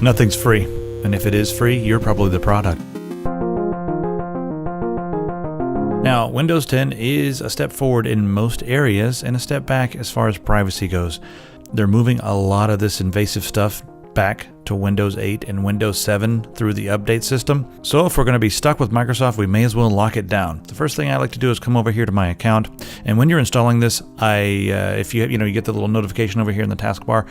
Nothing's free, and if it is free, you're probably the product. Now, Windows 10 is a step forward in most areas and a step back as far as privacy goes. They're moving a lot of this invasive stuff back to Windows 8 and Windows 7 through the update system. So if we're going to be stuck with Microsoft, we may as well lock it down. The first thing I like to do is come over here to my account, and when you're installing this, if you get the little notification over here in the taskbar,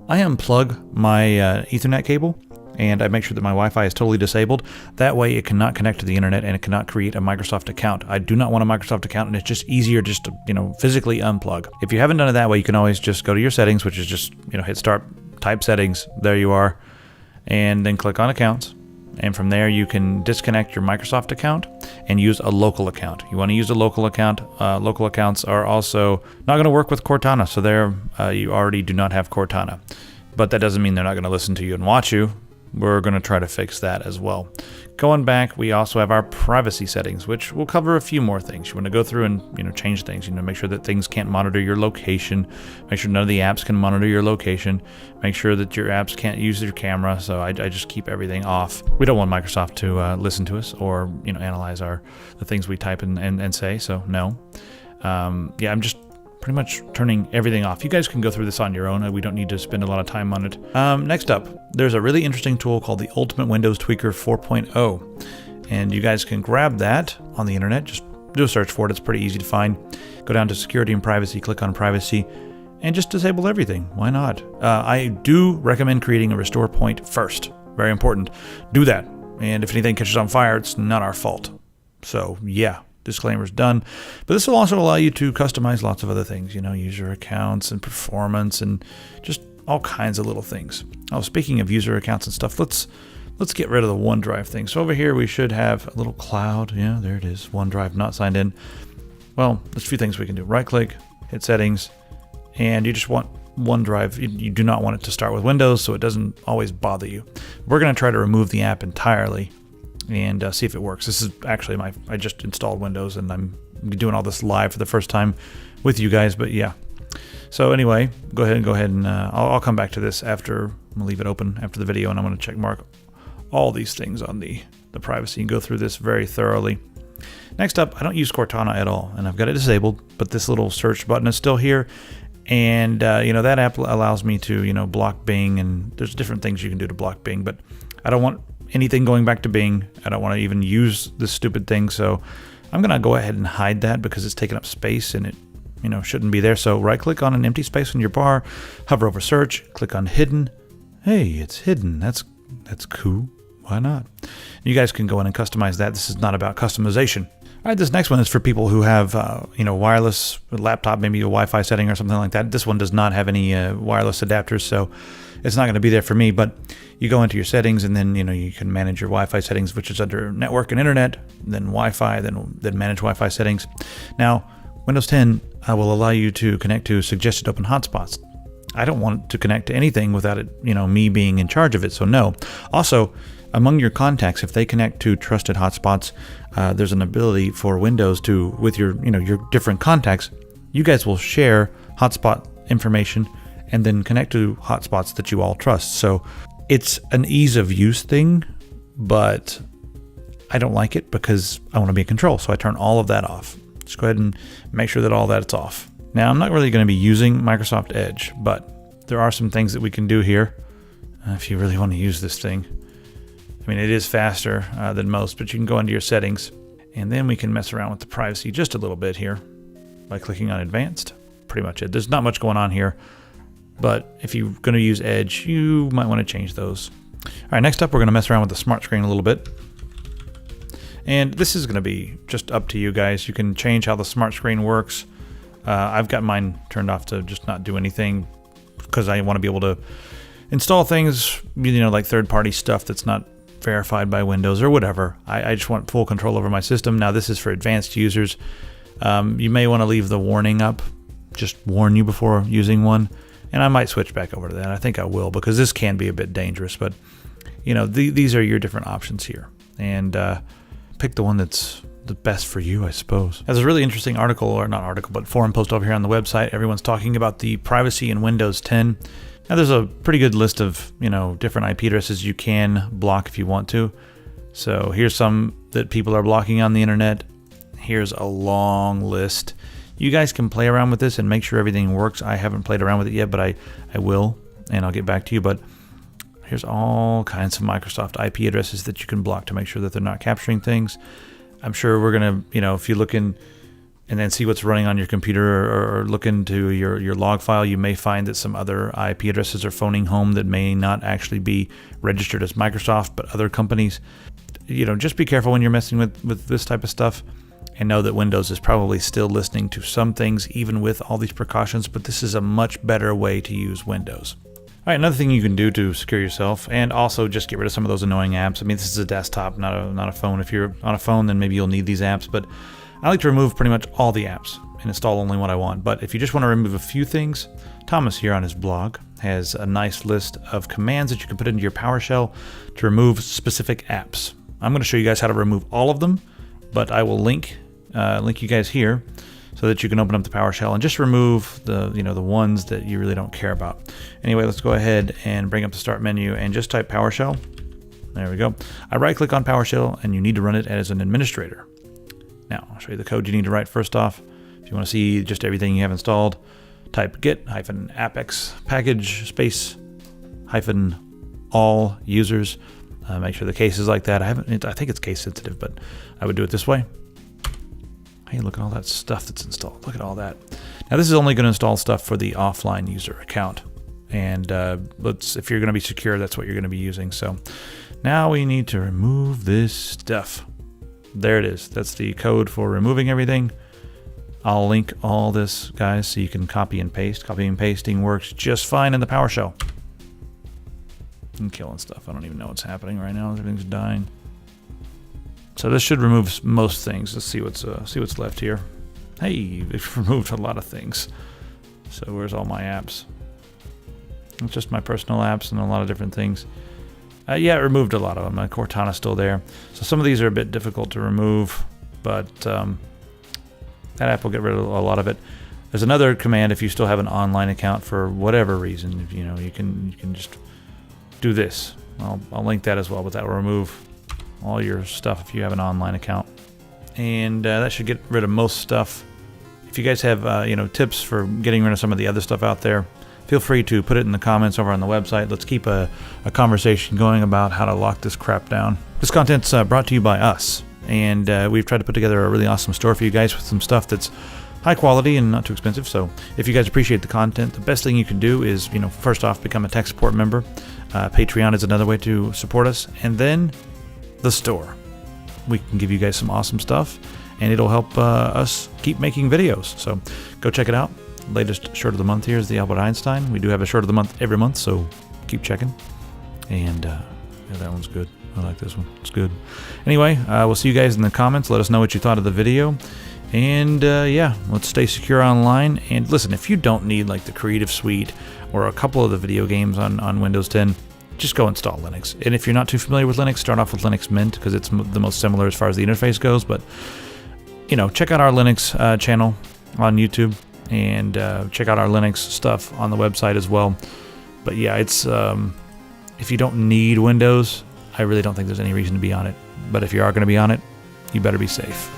I unplug my Ethernet cable, and I make sure that my Wi-Fi is totally disabled. That way it cannot connect to the internet and it cannot create a Microsoft account. I do not want a Microsoft account, and it's just easier just to physically unplug. If you haven't done it that way, you can always just go to your settings, which is just hit start, type settings, there you are, and then click on accounts. And from there you can disconnect your Microsoft account and use a local account. You want to use a local account. Local accounts are also not going to work with Cortana, so there you already do not have Cortana. But that doesn't mean they're not going to listen to you and watch you. We're going to try to fix that as well. Going back, we also have our privacy settings, which will cover a few more things. You want to go through and change things. Make sure that things can't monitor your location. Make sure none of the apps can monitor your location. Make sure that your apps can't use your camera. So I just keep everything off. We don't want Microsoft to listen to us or analyze the things we type and say. So no. I'm just pretty much turning everything off. You guys can go through this on your own. We don't need to spend a lot of time on it. Next up, there's a really interesting tool called the Ultimate Windows Tweaker 4.0. And you guys can grab that on the internet. Just do a search for it. It's pretty easy to find. Go down to Security and Privacy, click on Privacy, and just disable everything. Why not? I do recommend creating a restore point first. Very important. Do that. And if anything catches on fire, it's not our fault. So yeah. Disclaimer's done, but this will also allow you to customize lots of other things, user accounts and performance and just all kinds of little things. Oh, speaking of user accounts and stuff, let's get rid of the OneDrive thing. So over here we should have a little cloud. Yeah, there it is. OneDrive not signed in. Well, there's a few things we can do. Right click, hit settings, and you just want OneDrive. You do not want it to start with Windows, so it doesn't always bother you. We're going to try to remove the app entirely and see if it works. This is actually I just installed Windows, and I'm doing all this live for the first time with you guys, but yeah. So anyway, go ahead and I'll come back to this after. I'm gonna leave it open after the video, and I'm gonna check mark all these things on the privacy and go through this very thoroughly. Next up, I don't use Cortana at all, and I've got it disabled, but this little search button is still here. And that app allows me to block Bing, and there's different things you can do to block Bing, but I don't want anything going back to Bing. I don't want to even use this stupid thing, so I'm gonna go ahead and hide that because it's taking up space and it shouldn't be there. So right click on an empty space on your bar, hover over search, click on hidden. Hey, it's hidden. That's cool. Why not? You guys can go in and customize that. This is not about customization. All right, this next one is for people who have wireless laptop, maybe a Wi-Fi setting or something like that. This one does not have any wireless adapters, so it's not going to be there for me. But you go into your settings, and then you can manage your Wi-Fi settings, which is under Network and Internet, then Wi-Fi, then manage Wi-Fi settings. Now, Windows 10 will allow you to connect to suggested open hotspots. I don't want to connect to anything without it, me being in charge of it. So no. Also, among your contacts, if they connect to trusted hotspots, there's an ability for Windows to, with your different contacts, you guys will share hotspot information and then connect to hotspots that you all trust. So it's an ease of use thing, but I don't like it because I want to be in control. So I turn all of that off. Just go ahead and make sure that all that's off. Now, I'm not really going to be using Microsoft Edge, but there are some things that we can do here if you really want to use this thing. I mean, it is faster than most, but you can go into your settings, and then we can mess around with the privacy just a little bit here by clicking on Advanced. Pretty much it. There's not much going on here, but if you're going to use Edge, you might want to change those. All right, next up, we're going to mess around with the smart screen a little bit. And this is going to be just up to you guys. You can change how the smart screen works. I've got mine turned off to just not do anything because I want to be able to install things, like third-party stuff that's not verified by Windows or whatever. I just want full control over my system. Now, this is for advanced users. You may want to leave the warning up, just warn you before using one, and I might switch back over to that. I think I will, because this can be a bit dangerous, but these are your different options here, and pick the one that's the best for you, I suppose. There's a really interesting article, or not article, but forum post over here on the website. Everyone's talking about the privacy in Windows 10. Now there's a pretty good list of, different IP addresses you can block if you want to. So here's some that people are blocking on the internet. Here's a long list. You guys can play around with this and make sure everything works. I haven't played around with it yet, but I will, and I'll get back to you. But here's all kinds of Microsoft IP addresses that you can block to make sure that they're not capturing things. I'm sure we're going to, if you look in and then see what's running on your computer or look into your log file, you may find that some other IP addresses are phoning home that may not actually be registered as Microsoft, but other companies. Just be careful when you're messing with this type of stuff, and know that Windows is probably still listening to some things even with all these precautions, but this is a much better way to use Windows. All right, another thing you can do to secure yourself and also just get rid of some of those annoying apps. I mean, this is a desktop, not a phone. If you're on a phone, then maybe you'll need these apps, but I like to remove pretty much all the apps and install only what I want. But if you just want to remove a few things, Thomas here on his blog has a nice list of commands that you can put into your PowerShell to remove specific apps. I'm going to show you guys how to remove all of them, but I will link you guys here so that you can open up the PowerShell and just remove the ones that you really don't care about. Anyway, let's go ahead and bring up the start menu and just type PowerShell. There we go. I right click on PowerShell and you need to run it as an administrator. Now I'll show you the code you need to write first off. If you want to see just everything you have installed, type git -apex package space -all users. Make sure the case is like that. I think it's case sensitive, but I would do it this way. Hey, look at all that stuff that's installed. Look at all that. Now this is only going to install stuff for the offline user account. And if you're going to be secure, that's what you're going to be using. So now we need to remove this stuff. There it is. That's the code for removing everything. I'll link all this, guys, so you can copy and paste. Copy and pasting works just fine in the PowerShell. I'm killing stuff. I don't even know what's happening right now. Everything's dying. So this should remove most things. Let's see what's left here. Hey, they've removed a lot of things. So where's all my apps? It's just my personal apps and a lot of different things. Yeah, it removed a lot of them. My Cortana's still there. So some of these are a bit difficult to remove, but that app will get rid of a lot of it. There's another command if you still have an online account for whatever reason. If, you can just do this. I'll link that as well, but that will remove all your stuff if you have an online account. And that should get rid of most stuff. If you guys have tips for getting rid of some of the other stuff out there, feel free to put it in the comments over on the website. Let's keep a conversation going about how to lock this crap down. This content's brought to you by us, and we've tried to put together a really awesome store for you guys with some stuff that's high quality and not too expensive. So if you guys appreciate the content, the best thing you can do is, first off, become a tech support member. Patreon is another way to support us, and then the store. We can give you guys some awesome stuff, and it'll help us keep making videos. So go check it out. Latest shirt of the month here is the Albert Einstein. We do have a shirt of the month every month, so keep checking. And yeah, that one's good. I like this one. It's good. Anyway, we'll see you guys in the comments. Let us know what you thought of the video. And yeah, let's stay secure online. And listen, if you don't need like the Creative Suite or a couple of the video games on Windows 10, just go install Linux. And if you're not too familiar with Linux, start off with Linux Mint because it's the most similar as far as the interface goes. But check out our Linux channel on YouTube and check out our Linux stuff on the website as well. But yeah, it's if you don't need Windows, I really don't think there's any reason to be on it. But if you are going to be on it, you better be safe.